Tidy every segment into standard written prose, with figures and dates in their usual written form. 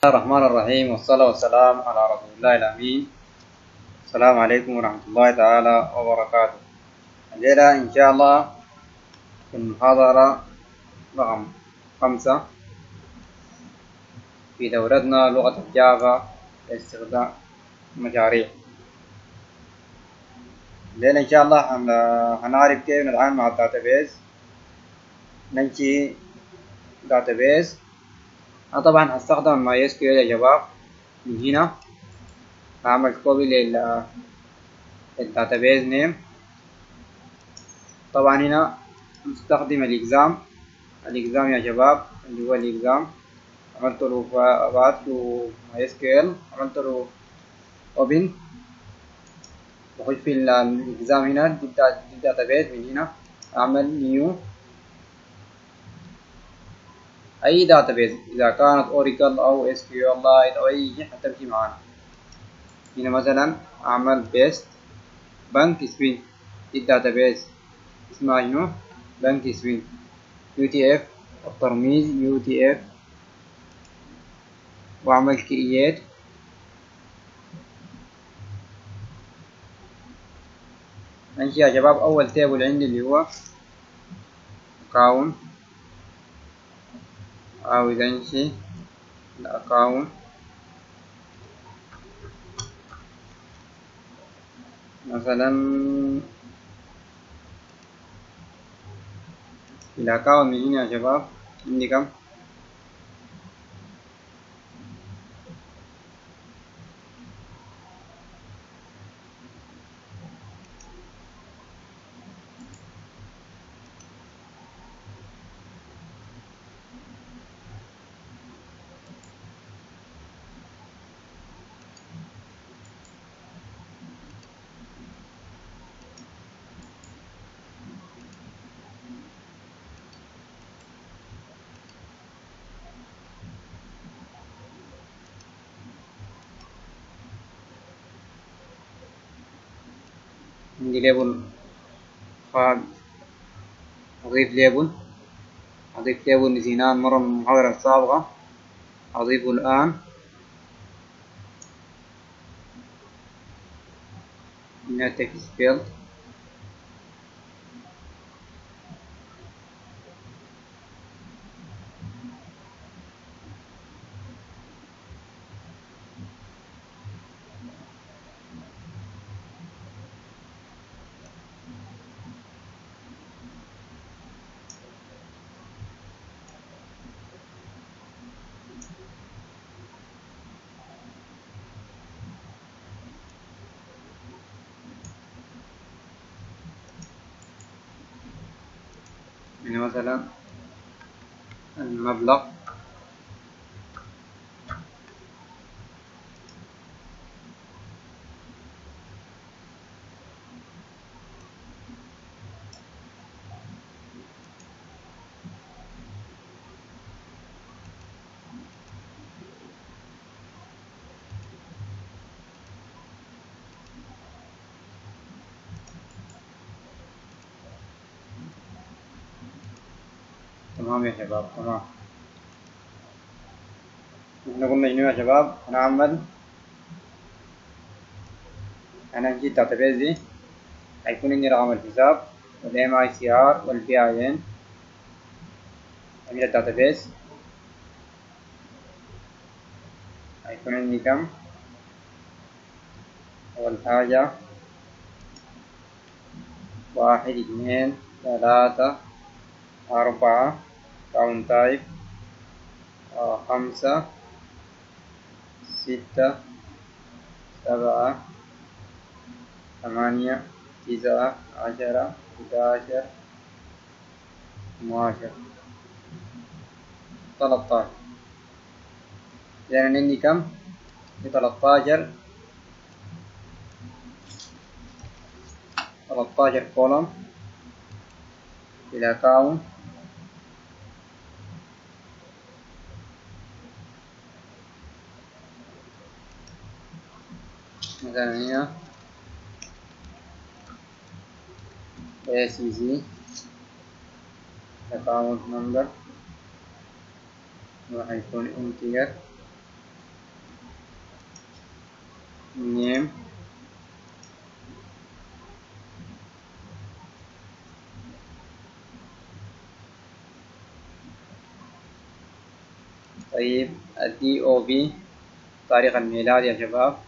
بسم الله الرحمن الرحيم والصلاة والسلام على رسول الله الأمين. السلام عليكم ورحمة الله تعالى وبركاته. الليلة إن شاء الله في المحاضرة رقم 5 في دورتنا لغة الجافا لاستخدام المشاريع. الليلة إن شاء الله هنعرف كيف نتعامل مع الداتابيس، ننشئ داتابيس. أنا طبعا هستخدم MySQL يا شباب. من هنا هعمل كوبي للداتابيس نيم. طبعا هنا نستخدم الإكزام يا شباب، اللي هو الإكزام. عملت له بعت له MySQL، عملت له open، بخش في الإكزام هنا الداتابيس. من هنا أعمل نيو أي داتابيس، إذا كانت أوراكل أو SQLite أو أي شيء هتمشي معانا. هنا مثلا أعمل بيست بنك سوين، الداتابيس اسمها شنو؟ بنك سوين UTF، الترميز UTF، وأعمل كرييت. أنشئ يا شباب أول تيبل عندي اللي هو أكاونت. عاوز أنشئ الأكاونت مثلا. الأكاونت من هنا يا شباب عندي كم؟ عندي ليبل خالد، أضيف ليبل نسيناه مرة من المحاضرة السابقة، أضيفه الآن. هنا تكست فيلد، هنا مثلا المبلغ، تمام يا شباب تمام. احنا قلنا شنو يا شباب؟ هنجي الداتابيس دي، هيكون عندي رقم الحساب والMICR والBIN. عندي الداتابيس هيكون عندي كم؟ أول حاجة 1 2 3 4 كاونت تايب 5 6 7 8 9 10 11 12 13. يعني عندي كم؟ 13 كولوم في الأكاونت. مثلا هنا ACC account number، وهيكون integer name طيب DOB تاريخ الميلاد يا شباب،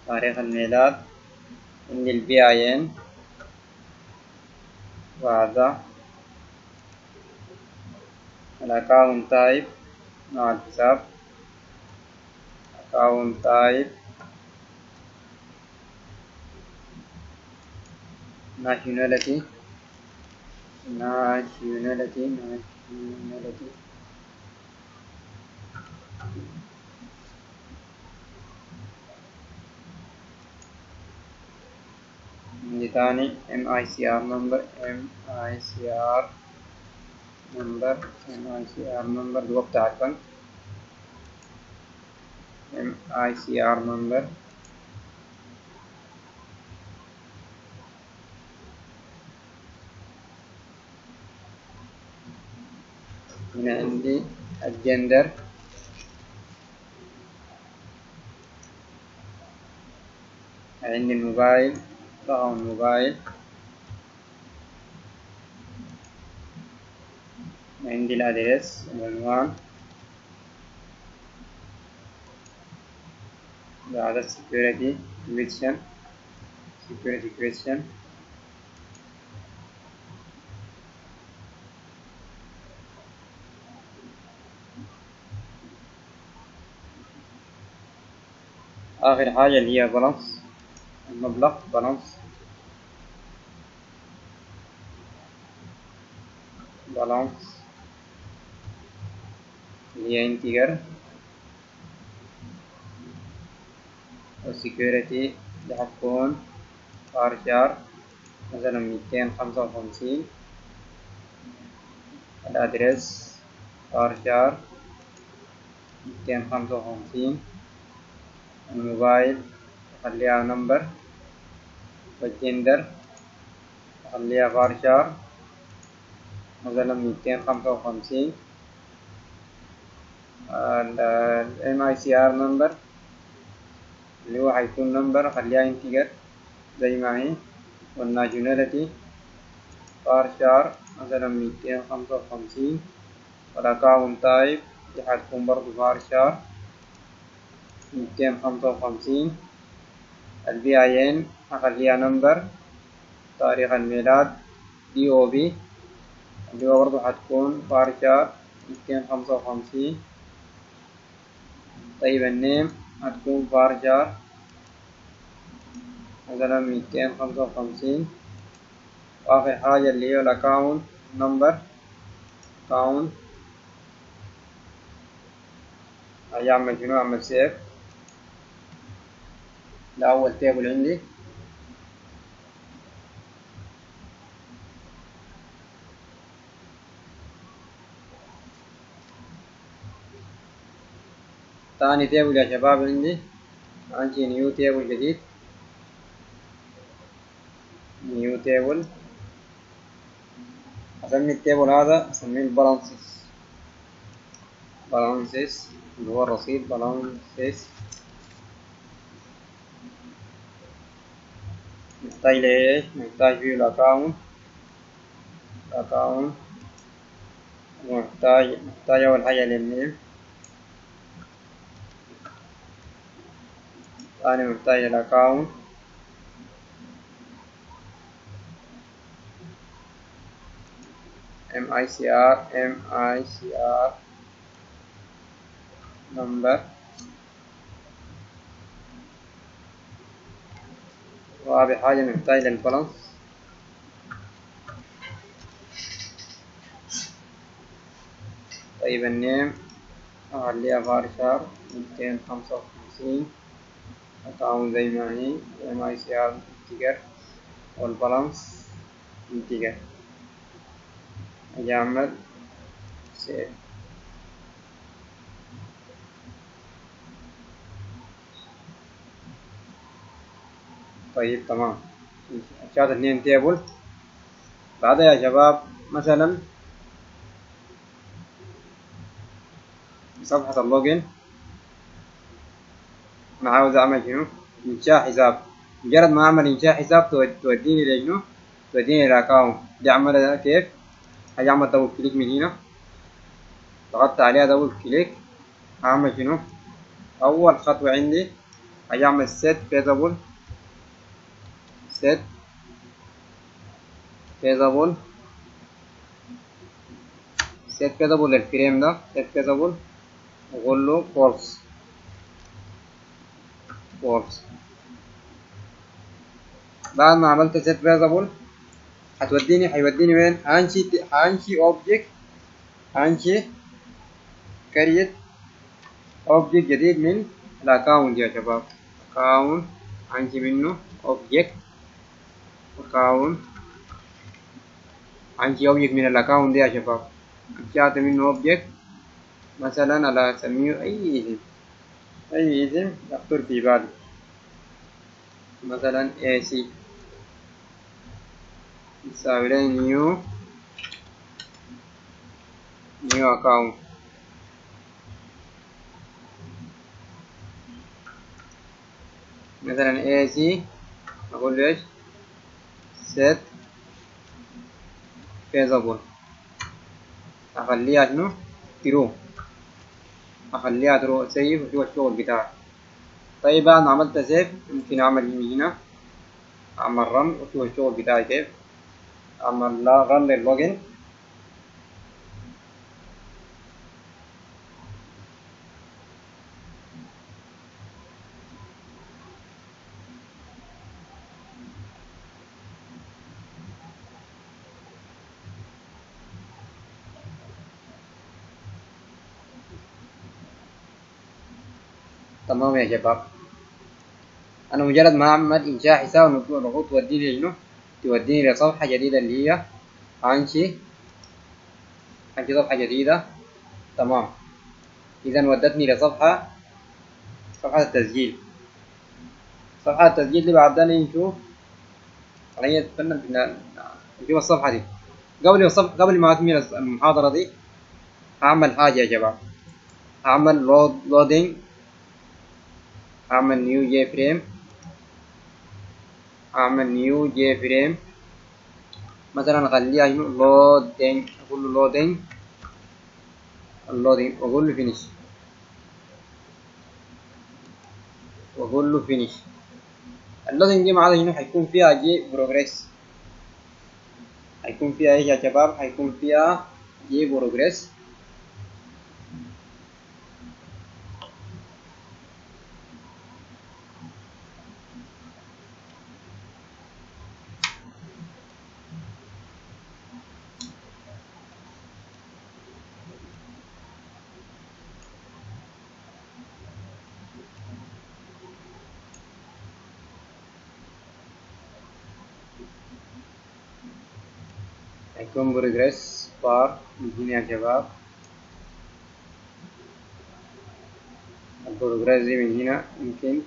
تاريخ الميلاد. عندي الBIN وهذا الأكاونت تايب، نوع الحساب أكاونت تايب، nationality عندي تاني MICR number اللي هو بتاع البنك MICR number. هنا عندي الجندر، عندي الموبايل، رقم الموبايل، عندي الأدرس العنوان، بعد security question. آخر حاجة اللي هي بالانس، المبلغ بالانس اللي هي انتجر، والسكيورتي اللي هتكون بارشار مثلا 255، الأدرس بارشار 255، الموبايل أخليها نمبر، والجندر أخليها بارشار مثلا 255، MICR نمبر اللي هو هيكون نمبر خليها انتجر زي ما هي، والناشوناليتي بارشار مثلا 255، والأكاونت تايب دي هتكون برضو بارشار 255، الBIN هخليها نمبر، تاريخ الميلاد DOB اللي هو برضو هتكون بارشار 255. طيب النيم هتكون بارشار مثلا 255، وآخر حاجة اللي هي الأكاونت نمبر أكاونت هيعمل شنو؟ أعمل سيف لأول تيبل عندي، تاني تيبل يا شباب عندي نيو تيبل جديد، نيو تيبل أسمي التيبل هذا أسميه البالانسز اللي هو الرصيد بالانسز. محتاج لإيش؟ محتاج فيه الأكاونت ومحتاج أول حاجة للنيم، ثاني محتاج الأكاونت، MICR نمبر، رابع حاجة محتاج للبالانس. طيب النيم أخليها بارشار 255، أكاونت زي ما هي، MICR انتجر، والبالانس انتجر. أجي أعمل سيف. طيب تمام، إنشاء 2 تيبل. بعدها يا شباب مثلا صفحة اللوجن أنا عاوز أعمل شنو؟ إنشاء حساب. مجرد ما أعمل إنشاء حساب توديني لشنو؟ توديني الأكاونت. دي أعملها كيف؟ هاجي أعمل دبل كليك من هنا، ضغطت عليها دبل كليك، أعمل شنو؟ أول خطوة عندي هاجي أعمل set feasible للفريم ده set feasible، وأقول له false. بعد ما عملت set feasible هيوديني وين؟ هنشي object، هنشي create object جديد من الاكونت يا شباب. account هنشي منه object، account هنشي object من الاكونت دي يا شباب. انشأت منه object مثلا على اسميه اي اسم يخطر في بالي، مثلا AC يساوي لي new account. مثلا AC اقول له ايش؟ set feasible، اخليها شنو؟ ترو، اخليها ترو سيف وشوف الشغل بتاعي. طيب بعد ما عملت سيف ممكن اعمل من هنا، اعمل رن وشوف الشغل بتاعي كيف. اعمل رن لللوجن. تمام يا شباب، انا مجرد ما اعمل انشاء حساب المفروض توديني شنو؟ توديني لصفحة جديدة اللي هي انشي صفحة جديدة. تمام، اذا ودتني لصفحة التسجيل. صفحة التسجيل دي بعد ذلك نشوف على تفنن نشوف الصفحة دي. قبل ما اكمل المحاضرة دي هعمل حاجة يا شباب، هعمل لودينج، هعمل نيو جي فريم، مثلا اخليها لودينج، اقول له لودينج واقول له فينيش، اللودينج دي معناته شنو؟ هيكون فيها جي بروجريس، هيكون فيها ايش يا شباب؟ هيكون فيها جي بروجريس. هيكون بروجريس بار من هنا يا شباب. البروجريس دي من هنا يمكن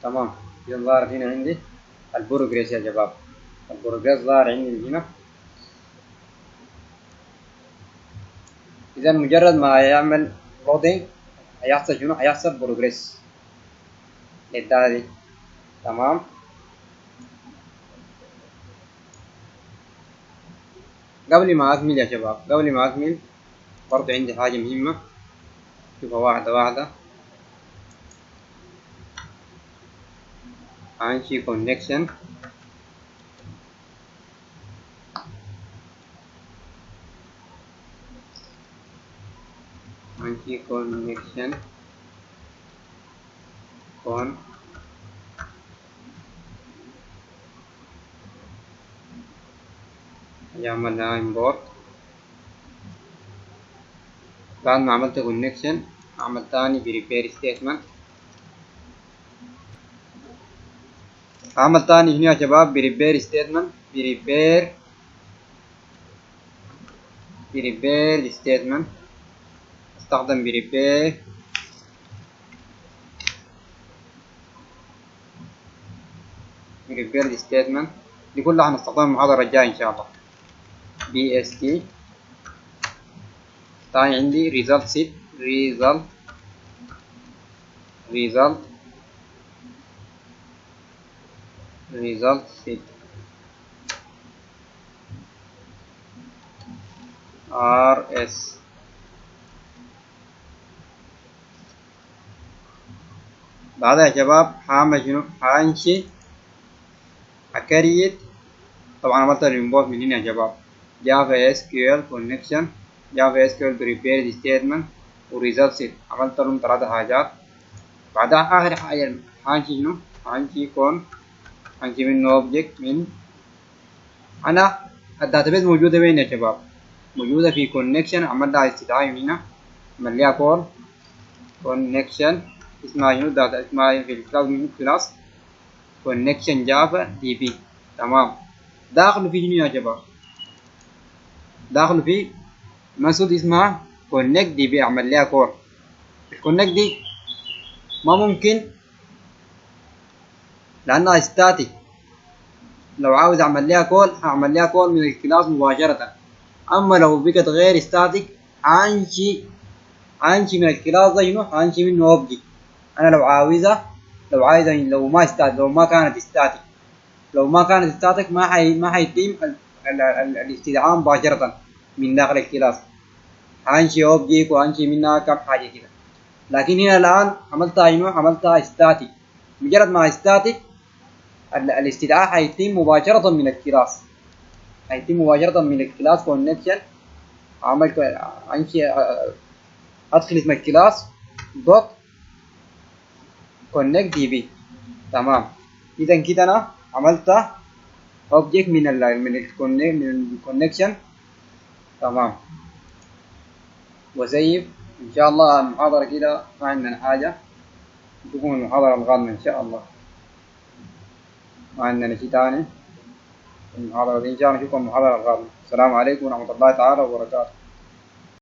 تمام. إذا ظهر هنا عندي البروجريس يا شباب، البروجريس ظهر عندي من هنا. إذا مجرد ما يعمل لودينج هيحصل شنو؟ هيحصل بروجريس للداتا دي. تمام. قبل ما أكمل يا شباب، برضه عندي حاجة مهمة شوفها واحدة واحدة. أنشي كونكشن، كون يعمل لها import. بعد ما عملت كونكشن أعمل تاني بريبير ستيتمنت. أعمل تاني هنا يا شباب بريبير ستيتمنت، بريبير ستيتمنت. استخدم بريبير ستيتمنت. دي كلها هنستخدمها في المحاضرة الجاية إن شاء الله. BST. تاني عندي result set، result set RS. بعدها يا شباب هعمل شنو؟ هنشي أكريت. طبعا عملت الريمبوت من هنا يا شباب، جافا SQL connection، جافا SQL prepared statement، وريزلت سيت. عملت لهم 3 حاجات. بعدها آخر حاجة هنشي شنو؟ هنشي منه object. من أنا الداتابيس موجودة وين يا شباب؟ موجودة في connection. عمل لها استدعاء من هنا، عمل لها call connection. اسمها شنو؟ داتا اسمها في الكلاس connection جافا DB. تمام. داخله في شنو يا شباب؟ داخله في مسود اسمها connect DB. اعمل لها كول. الكونكت دي ما ممكن لانها ستاتيك. لو عاوز اعمل لها كول هعمل لها كول من الكلاس مباشرة. اما لو بقت غير ستاتيك هنشي من الكلاس ده شنو؟ هنشي منه اوبجكت. انا لو عايزة لو ما كانت ستاتيك، ما حيتم الاستدعاء مباشرة من داخل الكلاس. هنشي اوبجيكت وهنشي منها كم حاجة كده. لكن هنا الآن عملتها ستاتيك. مجرد ما ستاتيك الاستدعاء هيتم مباشرة من الكلاس، كونكشن. هنشي ادخل اسم الكلاس دوت كونكت دي بي. تمام. اذا كده انا عملت اوبجيكت من الكونكشن. تمام. وسيب. ان شاء الله المحاضرة كده ما عندنا حاجة. نشوفكم المحاضرة القادمة ان شاء الله. ما عندنا شيء تاني. المحاضرة دي ان شاء الله نشوفكم المحاضرة القادمة. السلام عليكم ورحمة الله تعالى وبركاته.